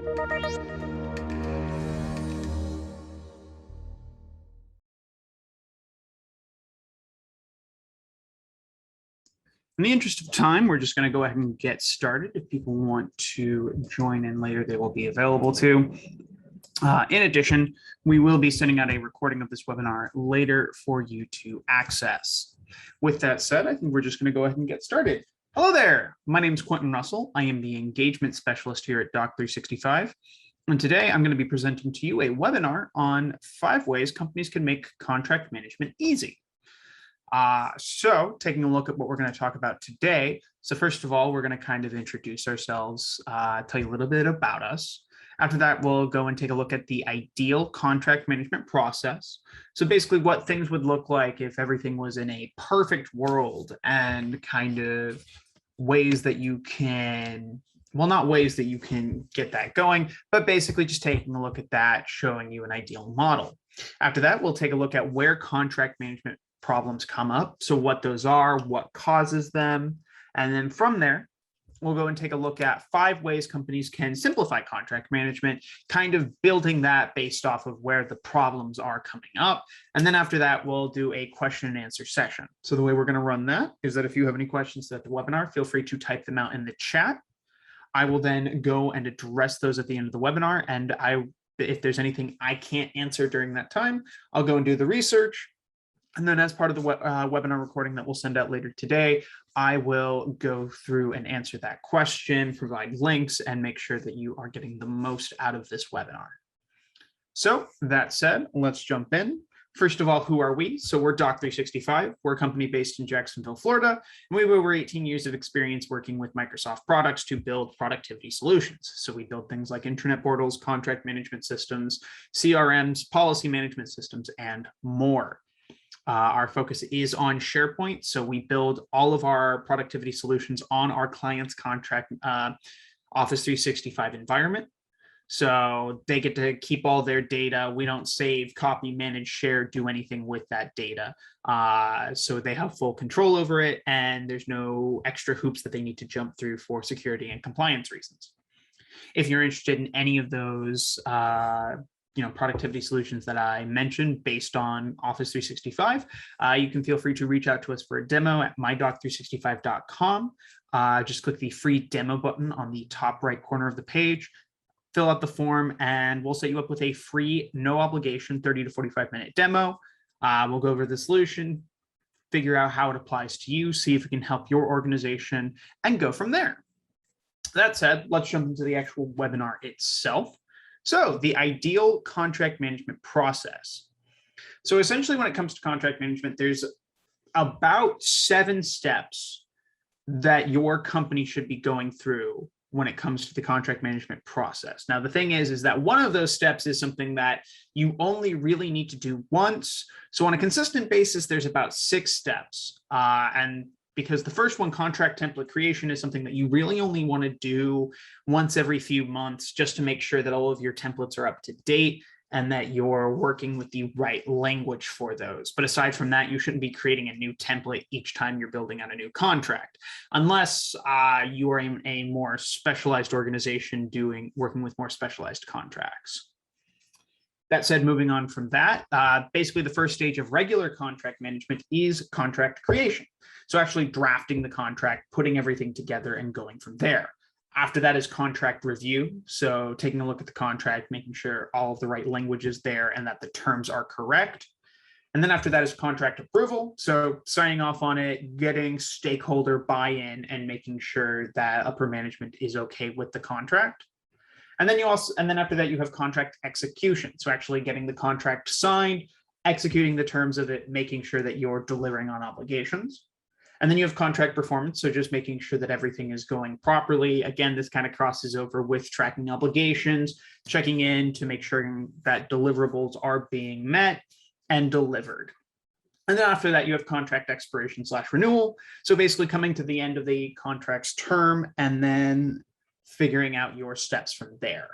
In the interest of time, we're just going to go ahead and get started. If people want to join in later, they will be available to. In addition, we will be sending out a recording of this webinar later for you to access. With that said, I think we're just going to go ahead and get started. Hello there. My name is Quentin Russell. I am the engagement specialist here at Doc365. And today I'm going to be presenting to you a webinar on 5 ways companies can make contract management easy. So taking a look at what we're going to talk about today. So first of all, we're going to kind of introduce ourselves, tell you a little bit about us. After that, we'll go and take a look at the ideal contract management process. So basically what things would look like if everything was in a perfect world, and kind of ways that you can, well, not ways that you can get that going, but basically just taking a look at that, showing you an ideal model. After that, we'll take a look at where contract management problems come up. So what those are, what causes them. And then from there, we'll go and take a look at 5 ways companies can simplify contract management, kind of building that based off of where the problems are coming up. And then after that, we'll do a question and answer session. So the way we're going to run that is that if you have any questions at the webinar, feel free to type them out in the chat. I will then go and address those at the end of the webinar. And if there's anything I can't answer during that time, I'll go and do the research. And then as part of the webinar recording that we'll send out later today, I will go through and answer that question, provide links, and make sure that you are getting the most out of this webinar. So that said, let's jump in. First of all, who are we? So we're Doc365. We're a company based in Jacksonville, Florida, and we have over 18 years of experience working with Microsoft products to build productivity solutions. So we build things like intranet portals, contract management systems, CRMs, policy management systems, and more. Our focus is on SharePoint. So we build all of our productivity solutions on our client's contract Office 365 environment. So they get to keep all their data. We don't save, copy, manage, share, do anything with that data. So they have full control over it, and there's no extra hoops that they need to jump through for security and compliance reasons. If you're interested in any of those productivity solutions that I mentioned based on Office 365, you can feel free to reach out to us for a demo at mydoc365.com. Just click the free demo button on the top right corner of the page, fill out the form, and we'll set you up with a free, no obligation, 30 to 45-minute demo. We'll go over the solution, figure out how it applies to you, see if it can help your organization, and go from there. That said, let's jump into the actual webinar itself. So the ideal contract management process. So essentially when it comes to contract management, there's about 7 steps that your company should be going through when it comes to the contract management process. Now, the thing is that one of those steps is something that you only really need to do once. So on a consistent basis, there's about 6 steps. And because the first one, contract template creation, is something that you really only want to do once every few months, just to make sure that all of your templates are up to date and that you're working with the right language for those. But aside from that, you shouldn't be creating a new template each time you're building out a new contract, unless you are in a more specialized organization working with more specialized contracts. That said, moving on from that, basically the first stage of regular contract management is contract creation. So actually drafting the contract, putting everything together, and going from there. After that is contract review. So taking a look at the contract, making sure all of the right language is there and that the terms are correct. And then after that is contract approval. So signing off on it, getting stakeholder buy-in, and making sure that upper management is okay with the contract. And then after that, you have contract execution. So actually getting the contract signed, executing the terms of it, making sure that you're delivering on obligations. And then you have contract performance. So just making sure that everything is going properly. Again, this kind of crosses over with tracking obligations, checking in to make sure that deliverables are being met and delivered. And then after that, you have contract expiration / renewal. So basically coming to the end of the contract's term and then figuring out your steps from there.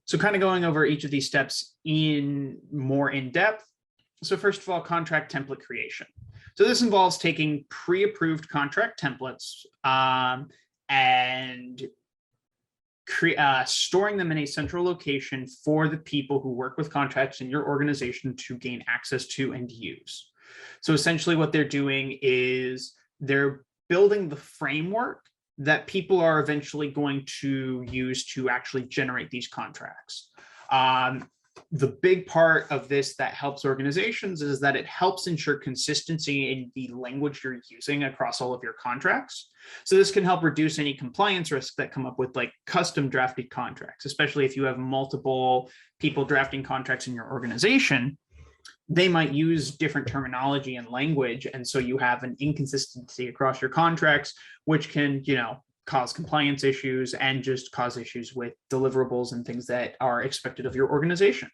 So kind of going over each of these steps more in depth. So first of all, contract template creation. So this involves taking pre-approved contract templates and storing them in a central location for the people who work with contracts in your organization to gain access to and use. So essentially what they're doing is they're building the framework that people are eventually going to use to actually generate these contracts. The big part of this that helps organizations is that it helps ensure consistency in the language you're using across all of your contracts. So this can help reduce any compliance risks that come up with like custom drafted contracts, especially if you have multiple people drafting contracts in your organization. They might use different terminology and language, and so you have an inconsistency across your contracts, which can, cause compliance issues and just cause issues with deliverables and things that are expected of your organization.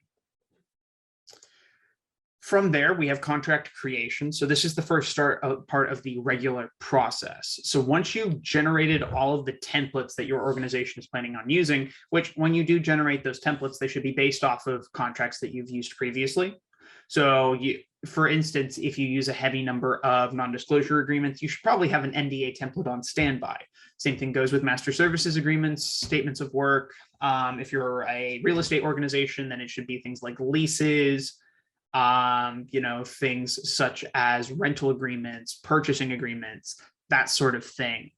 From there, we have contract creation. So this is the first part of the regular process. So once you've generated all of the templates that your organization is planning on using, which when you do generate those templates, they should be based off of contracts that you've used previously. So for instance, if you use a heavy number of non-disclosure agreements, you should probably have an NDA template on standby. Same thing goes with master services agreements, statements of work. If you're a real estate organization, then it should be things like leases, things such as rental agreements, purchasing agreements, that sort of thing.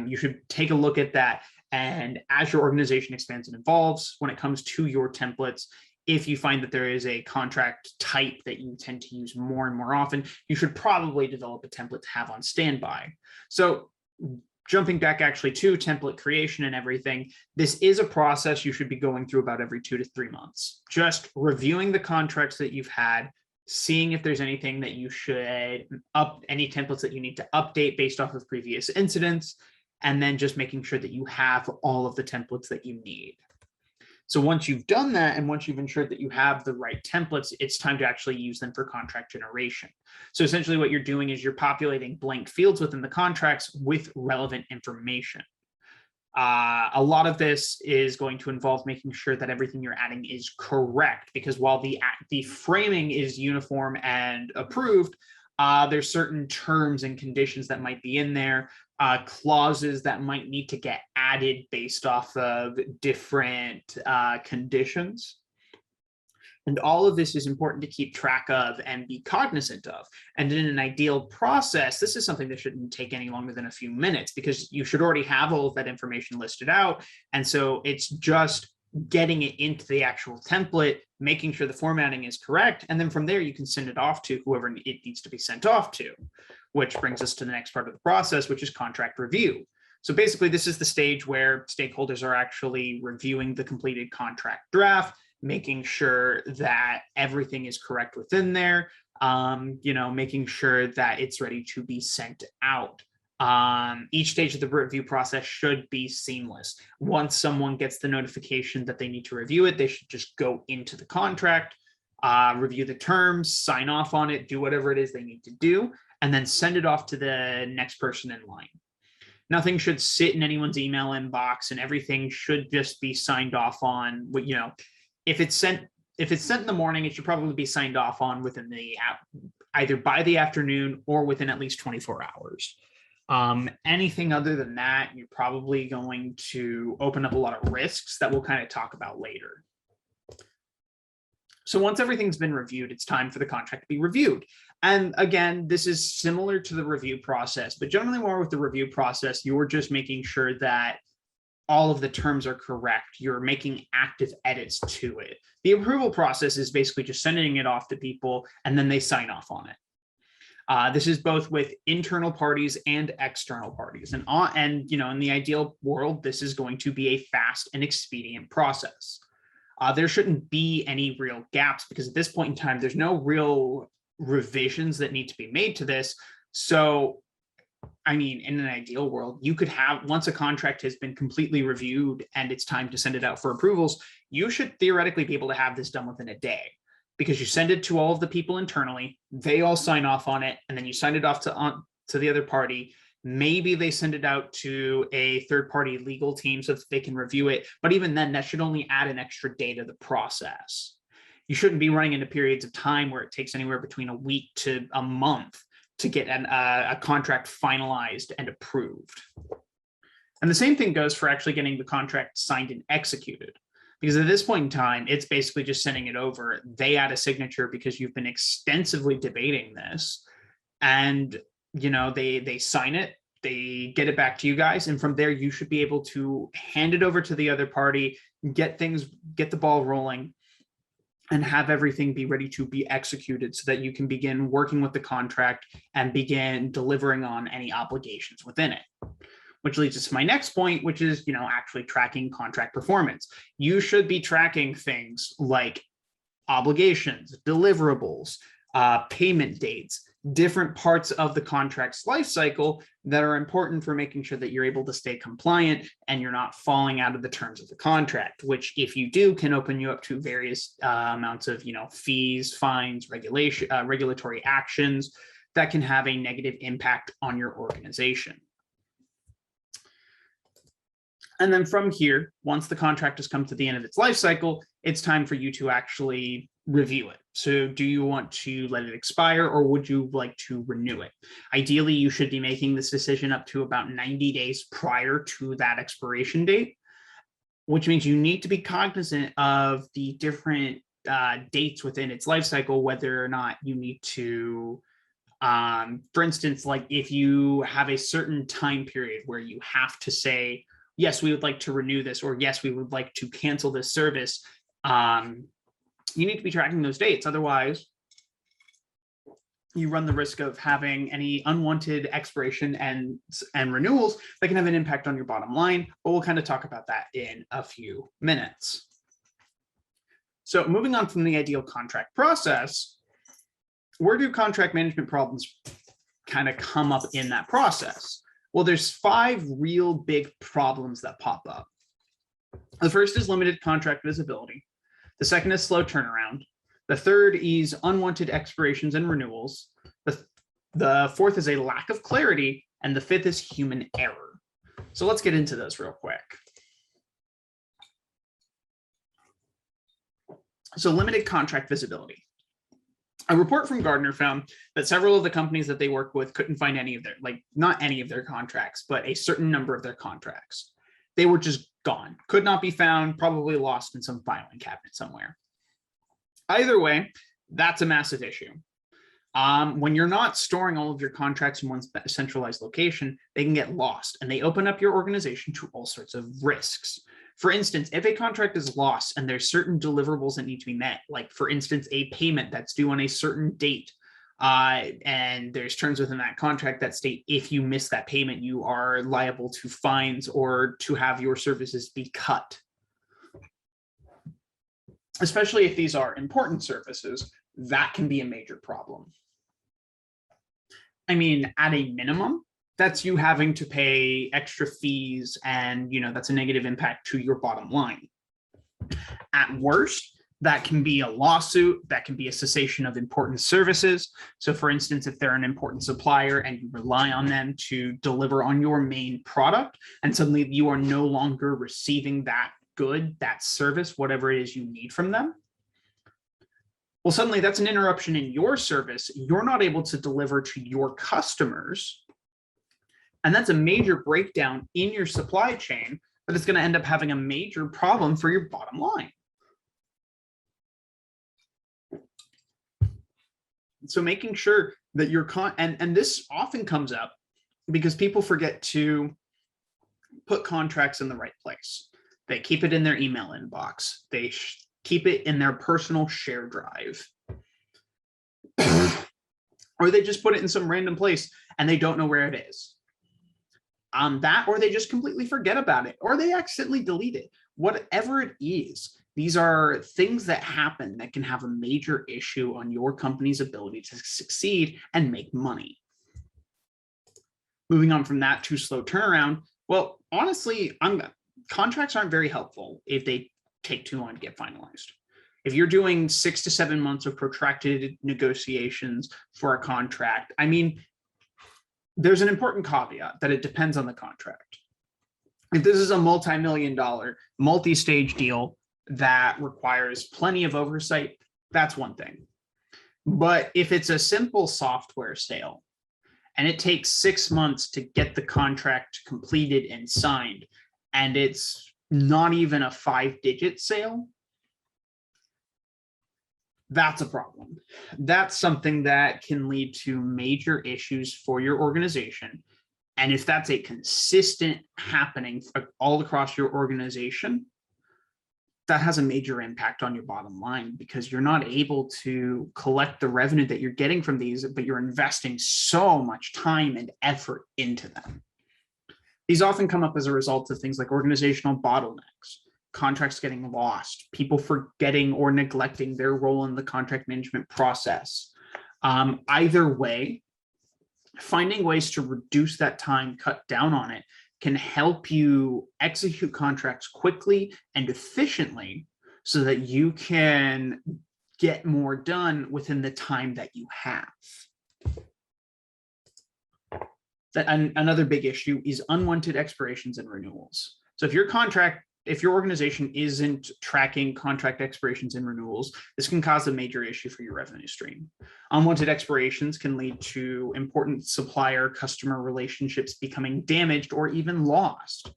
You should take a look at that. And as your organization expands and evolves, when it comes to your templates, if you find that there is a contract type that you tend to use more and more often, you should probably develop a template to have on standby. So jumping back actually to template creation and everything, this is a process you should be going through about every 2 to 3 months. Just reviewing the contracts that you've had, seeing if there's anything that you should any templates that you need to update based off of previous incidents, and then just making sure that you have all of the templates that you need. So once you've done that, and once you've ensured that you have the right templates, it's time to actually use them for contract generation. So essentially what you're doing is you're populating blank fields within the contracts with relevant information. A lot of this is going to involve making sure that everything you're adding is correct, because while the framing is uniform and approved, there's certain terms and conditions that might be in there, clauses that might need to get added based off of different conditions. And all of this is important to keep track of and be cognizant of. And in an ideal process, this is something that shouldn't take any longer than a few minutes, because you should already have all of that information listed out. And so it's just getting it into the actual template, making sure the formatting is correct. And then from there, you can send it off to whoever it needs to be sent off to, which brings us to the next part of the process, which is contract review. So basically, this is the stage where stakeholders are actually reviewing the completed contract draft, making sure that everything is correct within there, making sure that it's ready to be sent out. Each stage of the review process should be seamless. Once someone gets the notification that they need to review it, they should just go into the contract, review the terms, sign off on it, do whatever it is they need to do, and then send it off to the next person in line. Nothing should sit in anyone's email inbox, and everything should just be signed off on. If it's sent in the morning, it should probably be signed off on within either by the afternoon or within at least 24 hours. Anything other than that, you're probably going to open up a lot of risks that we'll kind of talk about later. So once everything's been reviewed, it's time for the contract to be reviewed. And again, this is similar to the review process, but generally more with the review process, you're just making sure that all of the terms are correct. You're making active edits to it. The approval process is basically just sending it off to people, and then they sign off on it. This is both with internal parties and external parties. And in the ideal world, this is going to be a fast and expedient process. There shouldn't be any real gaps, because at this point in time, there's no real revisions that need to be made to this. So, in an ideal world, you could have, once a contract has been completely reviewed and it's time to send it out for approvals, you should theoretically be able to have this done within a day, because you send it to all of the people internally, they all sign off on it, and then you send it off to the other party. Maybe they send it out to a third-party legal team so that they can review it. But even then, that should only add an extra day to the process. You shouldn't be running into periods of time where it takes anywhere between a week to a month to get a contract finalized and approved. And the same thing goes for actually getting the contract signed and executed. Because at this point in time, it's basically just sending it over. They add a signature because you've been extensively debating this. And, they sign it, they get it back to you guys. And from there, you should be able to hand it over to the other party, get the ball rolling, and have everything be ready to be executed so that you can begin working with the contract and begin delivering on any obligations within it. Which leads us to my next point, which is, actually tracking contract performance. You should be tracking things like obligations, deliverables, payment dates, different parts of the contract's life cycle that are important for making sure that you're able to stay compliant and you're not falling out of the terms of the contract, which if you do can open you up to various amounts of, fees, fines, regulatory actions that can have a negative impact on your organization. And then from here, once the contract has come to the end of its life cycle, it's time for you to actually review it. So do you want to let it expire or would you like to renew it? Ideally, you should be making this decision up to about 90 days prior to that expiration date, which means you need to be cognizant of the different dates within its life cycle, whether or not you need to, for instance, like if you have a certain time period where you have to say, yes, we would like to renew this, or yes, we would like to cancel this service. You need to be tracking those dates. Otherwise, you run the risk of having any unwanted expiration and renewals that can have an impact on your bottom line. But we'll kind of talk about that in a few minutes. So moving on from the ideal contract process, where do contract management problems kind of come up in that process? Well, there's 5 real big problems that pop up. The first is limited contract visibility. The second is slow turnaround. The third is unwanted expirations and renewals. The fourth is a lack of clarity. And the fifth is human error. So let's get into those real quick. So limited contract visibility. A report from Gartner found that several of the companies that they work with couldn't find any of their, not any of their contracts, but a certain number of their contracts. They were just gone, could not be found, probably lost in some filing cabinet somewhere. Either way, that's a massive issue. When you're not storing all of your contracts in one centralized location, they can get lost and they open up your organization to all sorts of risks. For instance, if a contract is lost and there's certain deliverables that need to be met, like for instance, a payment that's due on a certain date, and there's terms within that contract that state if you miss that payment, you are liable to fines or to have your services be cut. Especially if these are important services, that can be a major problem. I mean, at a minimum, that's you having to pay extra fees and, that's a negative impact to your bottom line. At worst, that can be a lawsuit, that can be a cessation of important services. So for instance, if they're an important supplier and you rely on them to deliver on your main product, and suddenly you are no longer receiving that good, that service, whatever it is you need from them, well, suddenly that's an interruption in your service. You're not able to deliver to your customers. And that's a major breakdown in your supply chain that is going to end up having a major problem for your bottom line. So making sure that your and this often comes up because people forget to put contracts in the right place. They keep it in their email inbox. They keep it in their personal share drive. Or they just put it in some random place and they don't know where it is. Or they just completely forget about it, or they accidentally delete it. Whatever it is, these are things that happen that can have a major issue on your company's ability to succeed and make money. Moving on from that to slow turnaround. Well, honestly, contracts aren't very helpful if they take too long to get finalized. If you're doing 6 to 7 months of protracted negotiations for a contract, I mean, there's an important caveat that it depends on the contract. If this is a multi-million-dollar, multi-stage deal that requires plenty of oversight, that's one thing. But if it's a simple software sale and it takes 6 months to get the contract completed and signed, and it's not even a 5-digit sale, that's a problem. That's something that can lead to major issues for your organization. And if that's a consistent happening all across your organization, that has a major impact on your bottom line, because you're not able to collect the revenue that you're getting from these, but you're investing so much time and effort into them. These often come up as a result of things like organizational bottlenecks, contracts getting lost, people forgetting or neglecting their role in the contract management process. Either way, finding ways to reduce that time, cut down on it, can help you execute contracts quickly and efficiently so that you can get more done within the time that you have. Another big issue is unwanted expirations and renewals. So if your organization isn't tracking contract expirations and renewals, this can cause a major issue for your revenue stream. Unwanted expirations can lead to important supplier-customer relationships becoming damaged or even lost.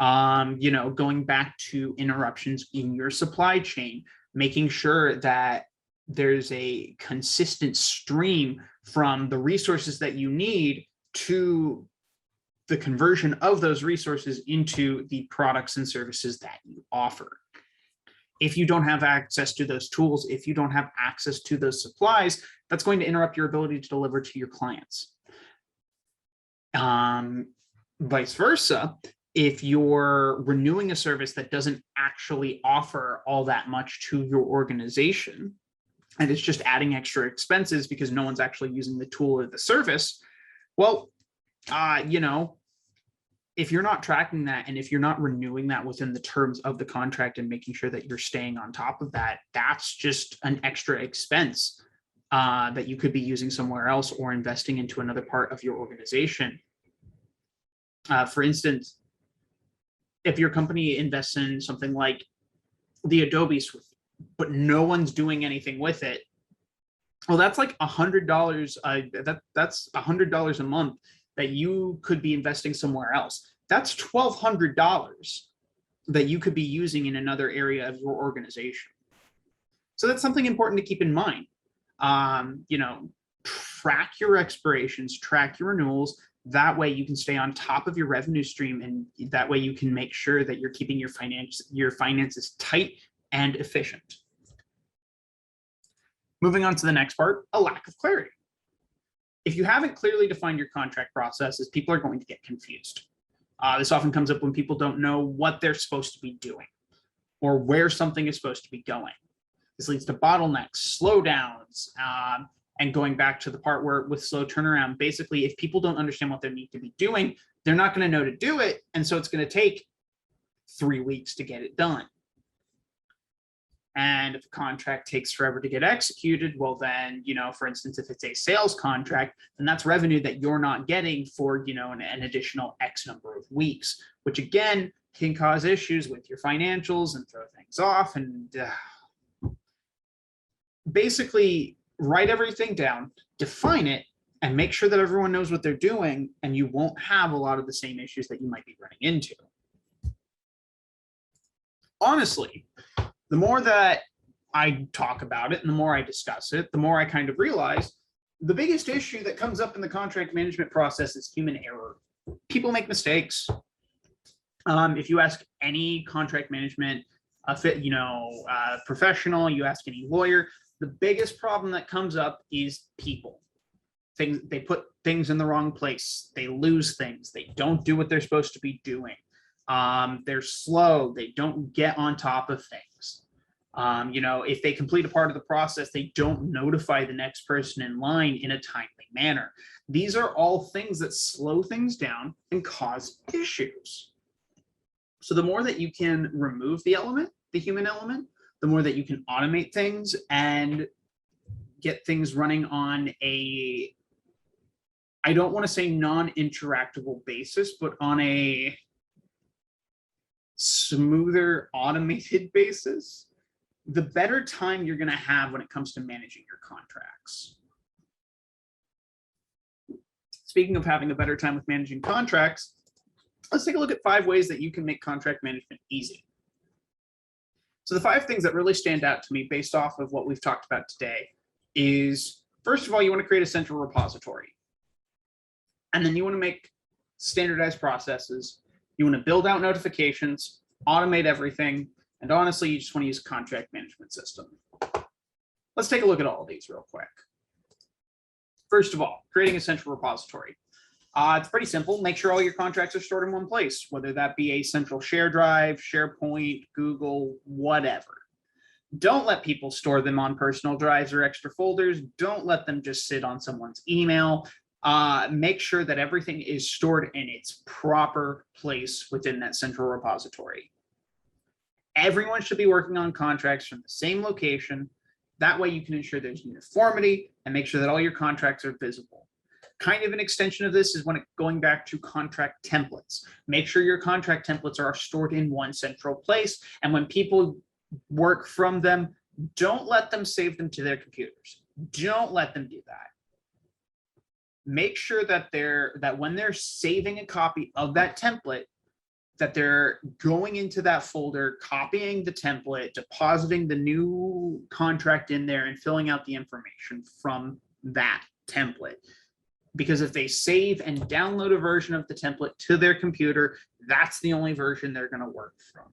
Going back to interruptions in your supply chain, making sure that there's a consistent stream from the resources that you need to the conversion of those resources into the products and services that you offer. If you don't have access to those tools, if you don't have access to those supplies, that's going to interrupt your ability to deliver to your clients. Vice versa, if you're renewing a service that doesn't actually offer all that much to your organization, and it's just adding extra expenses because no one's actually using the tool or the service, well, if you're not tracking that, and if you're not renewing that within the terms of the contract and making sure that you're staying on top of that, that's just an extra expense that you could be using somewhere else or investing into another part of your organization. For instance, if your company invests in something like the Adobe suite, but no one's doing anything with it, well, that's like $100. That's $100 a month that you could be investing somewhere else. That's $1,200 that you could be using in another area of your organization. So that's something important to keep in mind. Track your expirations, track your renewals. That way you can stay on top of your revenue stream, and that way you can make sure that you're keeping your finances tight and efficient. Moving on to the next part, a lack of clarity. If you haven't clearly defined your contract processes, people are going to get confused. This often comes up when people don't know what they're supposed to be doing or where something is supposed to be going. This leads to bottlenecks, slowdowns, and going back to the part where with slow turnaround, basically, if people don't understand what they need to be doing, they're not going to know to do it. And so it's going to take 3 weeks to get it done. And if a contract takes forever to get executed, well, then, for instance, if it's a sales contract, then that's revenue that you're not getting for, an additional X number of weeks, which again can cause issues with your financials and throw things off. And basically, write everything down, define it, and make sure that everyone knows what they're doing, and you won't have a lot of the same issues that you might be running into. Honestly, the more that I talk about it and the more I discuss it, the more I kind of realize the biggest issue that comes up in the contract management process is human error. People make mistakes. If you ask any contract management professional, you ask any lawyer, the biggest problem that comes up is people. They put things in the wrong place. They lose things. They don't do what they're supposed to be doing. They're slow. They don't get on top of things. If they complete a part of the process, they don't notify the next person in line in a timely manner. These are all things that slow things down and cause issues. So the more that you can remove the human element, the more that you can automate things and get things running on a, I don't want to say non-interactable basis, but on a smoother automated basis, the better time you're going to have when it comes to managing your contracts. Speaking of having a better time with managing contracts, let's take a look at 5 ways that you can make contract management easy. So the 5 things that really stand out to me based off of what we've talked about today is, first of all, you want to create a central repository. And then you want to make standardized processes. You want to build out notifications, automate everything, and honestly, you just want to use a contract management system. Let's take a look at all of these real quick. First of all, creating a central repository. It's pretty simple. Make sure all your contracts are stored in one place, whether that be a central share drive, SharePoint, Google, whatever. Don't let people store them on personal drives or extra folders. Don't let them just sit on someone's email. Make sure that everything is stored in its proper place within that central repository. Everyone should be working on contracts from the same location. That way you can ensure there's uniformity and make sure that all your contracts are visible. Kind of an extension of this is going back to contract templates. Make sure your contract templates are stored in one central place. And when people work from them, don't let them save them to their computers. Don't let them do that. Make sure that when they're saving a copy of that template, that they're going into that folder, copying the template, depositing the new contract in there, and filling out the information from that template. Because if they save and download a version of the template to their computer, that's the only version they're going to work from.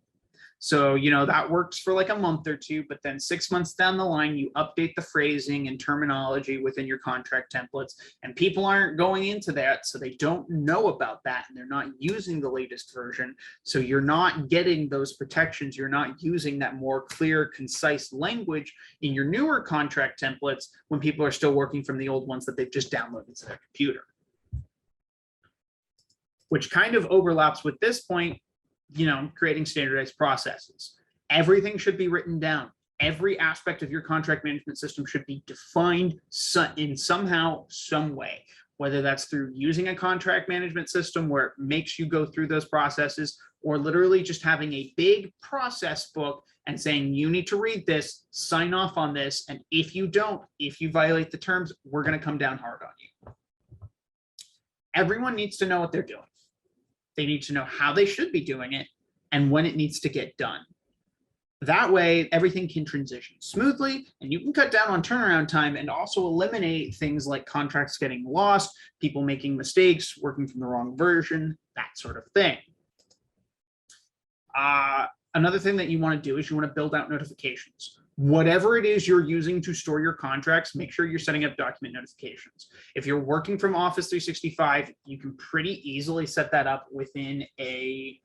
So, you know, that works for like a month or two, but then 6 months down the line, you update the phrasing and terminology within your contract templates, and people aren't going into that, so they don't know about that, and they're not using the latest version. So you're not getting those protections. You're not using that more clear, concise language in your newer contract templates when people are still working from the old ones that they've just downloaded to their computer. Which kind of overlaps with this point, you know, creating standardized processes. Everything should be written down. Every aspect of your contract management system should be defined in somehow, some way, whether that's through using a contract management system where it makes you go through those processes, or literally just having a big process book and saying, you need to read this, sign off on this, and if you don't, if you violate the terms, we're going to come down hard on you. Everyone needs to know what they're doing. They need to know how they should be doing it and when it needs to get done. That way, everything can transition smoothly, and you can cut down on turnaround time and also eliminate things like contracts getting lost, people making mistakes, working from the wrong version, that sort of thing. Another thing that you want to do is you want to build out notifications. Whatever it is you're using to store your contracts, make sure you're setting up document notifications. If you're working from Office 365, you can pretty easily set that up within a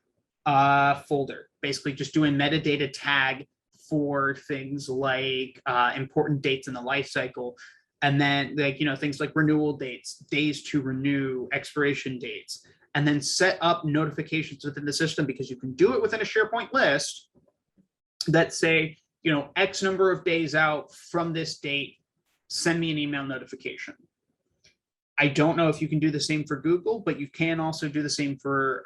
folder. Basically, just do a metadata tag for things like important dates in the life cycle, and then things like renewal dates, days to renew, expiration dates, and then set up notifications within the system, because you can do it within a SharePoint list that say, X number of days out from this date, send me an email notification. I don't know if you can do the same for Google, but you can also do the same for,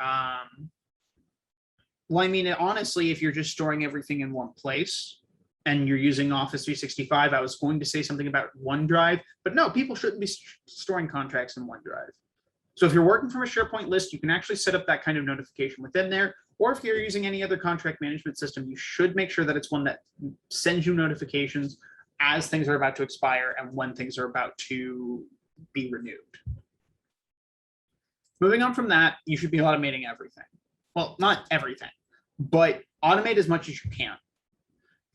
honestly, if you're just storing everything in one place and you're using Office 365, I was going to say something about OneDrive, but no, people shouldn't be storing contracts in OneDrive. So if you're working from a SharePoint list, you can actually set up that kind of notification within there. Or if you're using any other contract management system, you should make sure that it's one that sends you notifications as things are about to expire and when things are about to be renewed. Moving on from that, you should be automating everything. Well, not everything, but automate as much as you can.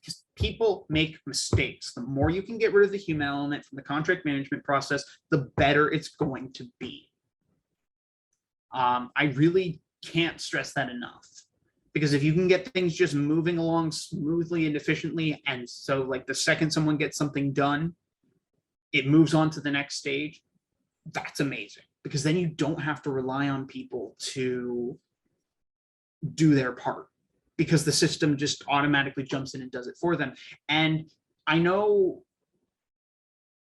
Because people make mistakes. The more you can get rid of the human element from the contract management process, the better it's going to be. I really can't stress that enough, because if you can get things just moving along smoothly and efficiently, and so like the second someone gets something done, it moves on to the next stage, that's amazing, because then you don't have to rely on people to do their part, because the system just automatically jumps in and does it for them. And I know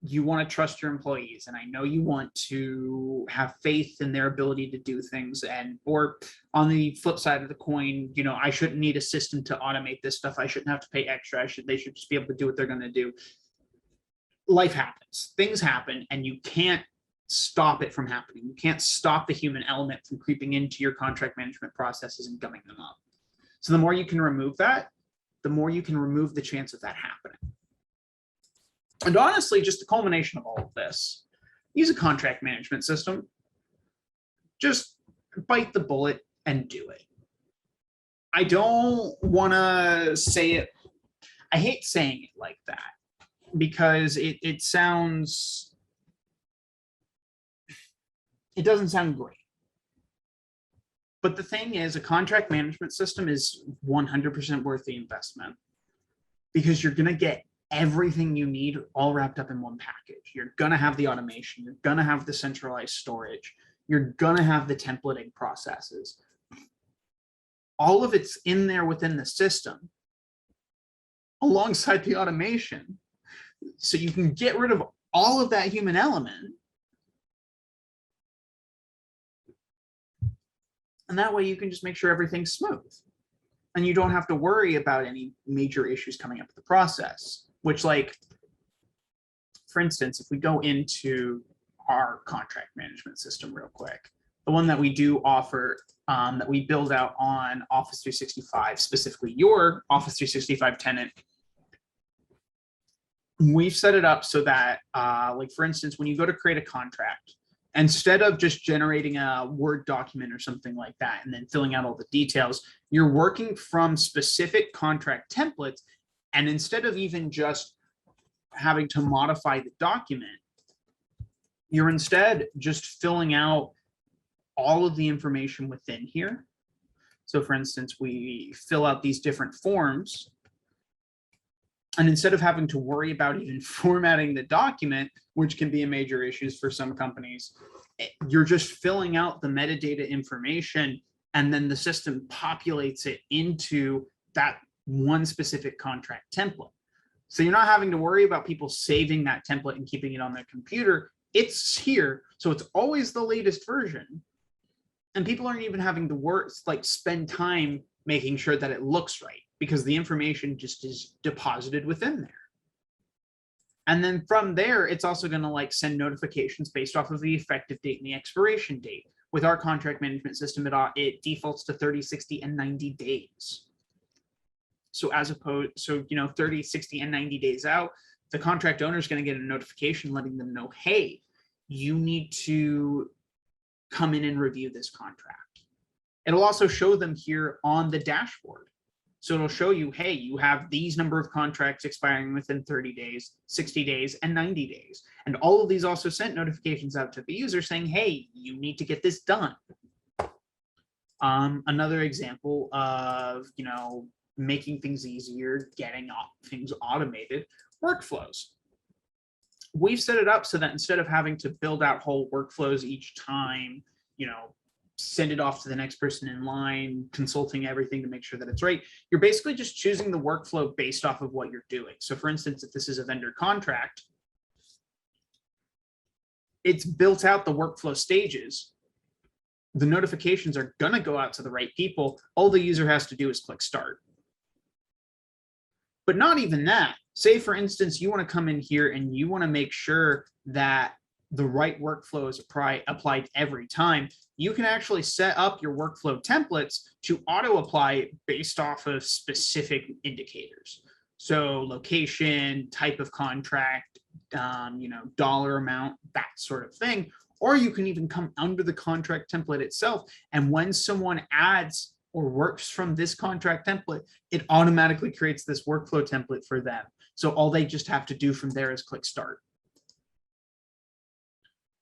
you want to trust your employees, and I know you want to have faith in their ability to do things, or on the flip side of the coin, I shouldn't need a system to automate this stuff. I shouldn't have to pay extra. They should just be able to do what they're going to do. Life happens, things happen, and you can't stop it from happening. You can't stop the human element from creeping into your contract management processes and gumming them up. So the more you can remove that, the more you can remove the chance of that happening. And honestly, just the culmination of all of this, use a contract management system. Just bite the bullet and do it. I don't want to say it. I hate saying it like that because it sounds, it doesn't sound great. But the thing is, a contract management system is 100% worth the investment because you're going to get everything you need all wrapped up in one package. You're going to have the automation. You're going to have the centralized storage. You're going to have the templating processes. All of it's in there within the system alongside the automation. So you can get rid of all of that human element. And that way you can just make sure everything's smooth. And you don't have to worry about any major issues coming up with the process, which, like, for instance, if we go into our contract management system real quick, the one that we do offer, that we build out on Office 365, specifically your Office 365 tenant, we've set it up so that, like, for instance, when you go to create a contract, instead of just generating a Word document or something like that and then filling out all the details, you're working from specific contract templates. And instead of even just having to modify the document, you're instead just filling out all of the information within here. So for instance, we fill out these different forms. And instead of having to worry about even formatting the document, which can be a major issue for some companies, you're just filling out the metadata information, and then the system populates it into that one specific contract template. So you're not having to worry about people saving that template and keeping it on their computer. It's here, so it's always the latest version. And people aren't even having to work, like, spend time making sure that it looks right, because the information just is deposited within there. And then from there, it's also going to, like, send notifications based off of the effective date and the expiration date. With our contract management system, it defaults to 30, 60, and 90 days. So as opposed, so, you know, 30, 60, and 90 days out, the contract owner is going to get a notification letting them know, hey, you need to come in and review this contract. It'll also show them here on the dashboard. So it'll show you, hey, you have these number of contracts expiring within 30 days, 60 days, and 90 days. And all of these also sent notifications out to the user saying, hey, you need to get this done. Another example of, you know, making things easier, getting things automated, workflows. We've set it up so that instead of having to build out whole workflows each time, you know, send it off to the next person in line, consulting everything to make sure that it's right, you're basically just choosing the workflow based off of what you're doing. So for instance, if this is a vendor contract, it's built out the workflow stages. The notifications are going to go out to the right people. All the user has to do is click start. But not even that. Say, for instance, you want to come in here and you want to make sure that the right workflow is applied every time. You can actually set up your workflow templates to auto apply based off of specific indicators. So location, type of contract, you know, dollar amount, that sort of thing. Or you can even come under the contract template itself. And when someone adds or works from this contract template, it automatically creates this workflow template for them. So all they just have to do from there is click start.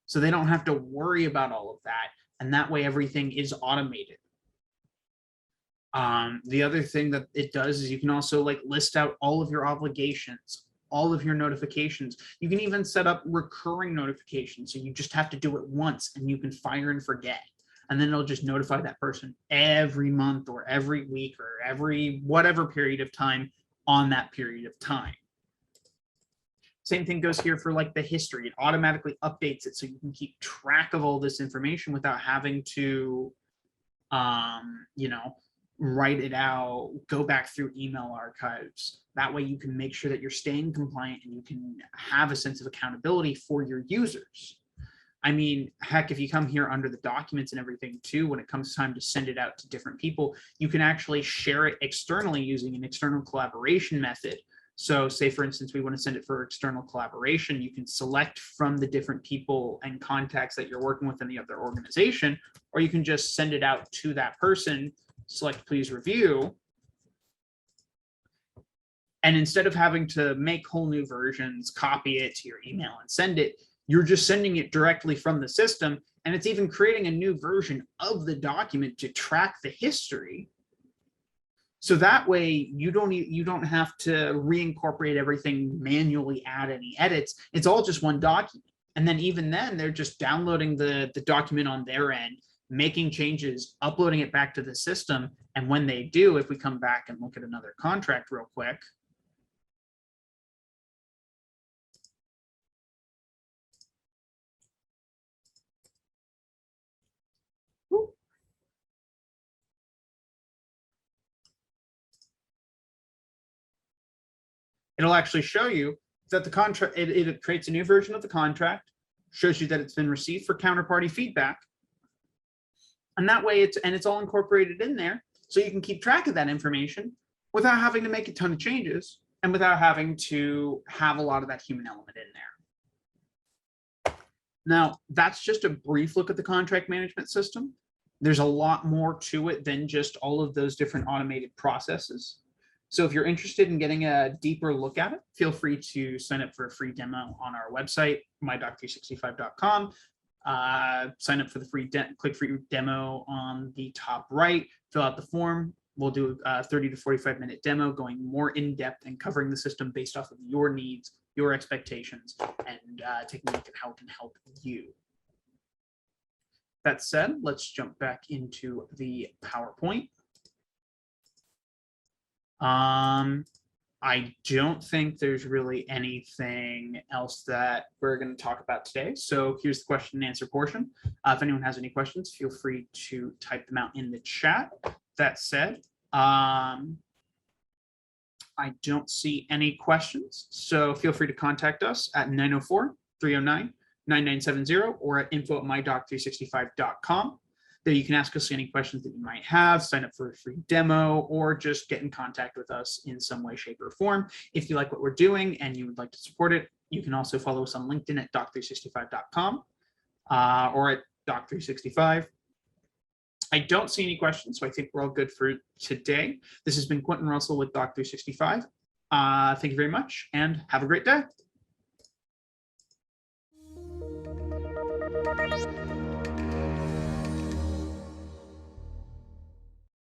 So they don't have to worry about all of that. And that way everything is automated. The other thing that it does is you can also, like, list out all of your obligations, all of your notifications. You can even set up recurring notifications. So you just have to do it once and you can fire and forget. And then it'll just notify that person every month or every week or every whatever period of time on that period of time. Same thing goes here for, like, the history. It automatically updates it so you can keep track of all this information without having to, you know, write it out, go back through email archives. That way you can make sure that you're staying compliant and you can have a sense of accountability for your users. I mean, heck, if you come here under the documents and everything too, when it comes time to send it out to different people, you can actually share it externally using an external collaboration method. So say, for instance, we want to send it for external collaboration, you can select from the different people and contacts that you're working with in the other organization, or you can just send it out to that person, select please review. And instead of having to make whole new versions, copy it to your email and send it, you're just sending it directly from the system. And it's even creating a new version of the document to track the history. So that way you don't have to reincorporate everything, manually add any edits. It's all just one document. And then even then they're just downloading the document on their end, making changes, uploading it back to the system. And when they do, if we come back and look at another contract real quick, it'll actually show you that the contract, it creates a new version of the contract, shows you that it's been received for counterparty feedback. And that way it's all incorporated in there. So you can keep track of that information without having to make a ton of changes and without having to have a lot of that human element in there. Now, that's just a brief look at the contract management system. There's a lot more to it than just all of those different automated processes. So if you're interested in getting a deeper look at it, feel free to sign up for a free demo on our website, mydoc365.com. Sign up for the click free demo on the top right, fill out the form. We'll do a 30 to 45-minute demo going more in depth and covering the system based off of your needs, your expectations, and taking a look at how it can help you. That said, let's jump back into the PowerPoint. I don't think there's really anything else that we're going to talk about today. So here's the question and answer portion. If anyone has any questions, feel free to type them out in the chat. That said, I don't see any questions. So feel free to contact us at 904-309-9970 or at info@mydoc365.com. There you can ask us any questions that you might have, sign up for a free demo, or just get in contact with us in some way, shape, or form. If you like what we're doing and you would like to support it, you can also follow us on LinkedIn at doc365.com or at doc365. I don't see any questions, so I think we're all good for today. This has been Quentin Russell with Doc365. Thank you very much and have a great day.